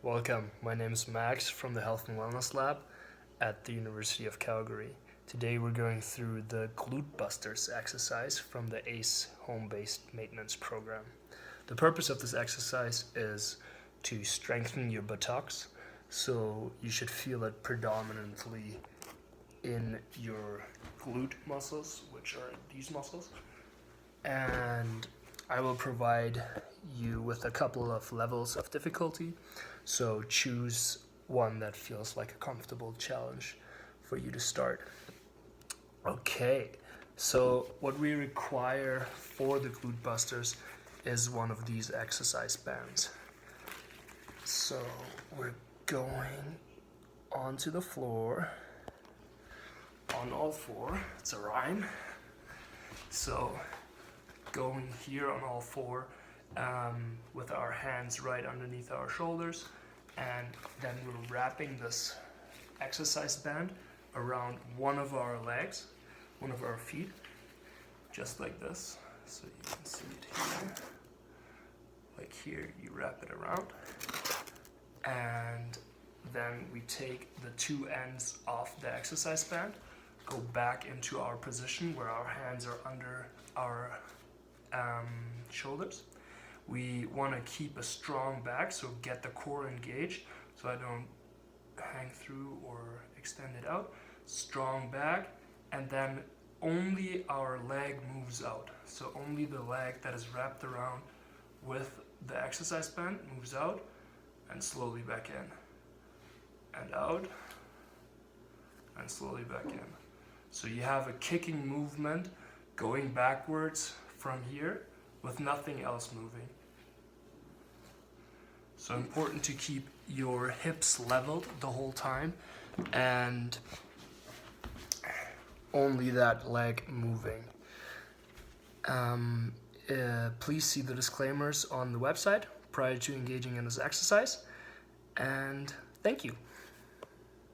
Welcome, my name is Max from the Health and Wellness Lab at the University of Calgary. Today we're going through the Glute Busters exercise from the ACE home-based maintenance program. The purpose of this exercise is to strengthen your buttocks, so you should feel it predominantly in your glute muscles, which are these muscles. And I will provide you with a couple of levels of difficulty, so choose one that feels like a comfortable challenge for you to start. Okay, so what we require for the Glute Busters is one of these exercise bands. So we're going onto the floor on all four. It's a rhyme. So going here on all four with our hands right underneath our shoulders, and then we're wrapping this exercise band around one of our legs, one of our feet, just like this. So you can see it here. Like here, you wrap it around, and then we take the two ends off the exercise band, go back into our position where our hands are under our shoulders. We want to keep a strong back, so get the core engaged so I don't hang through or extend it out. Strong back, and then only our leg moves out. So only the leg that is wrapped around with the exercise band moves out, and slowly back in and out and slowly back in. So you have a kicking movement going backwards from here with nothing else moving. So important to keep your hips leveled the whole time and only that leg moving. Please see the disclaimers on the website prior to engaging in this exercise, and thank you.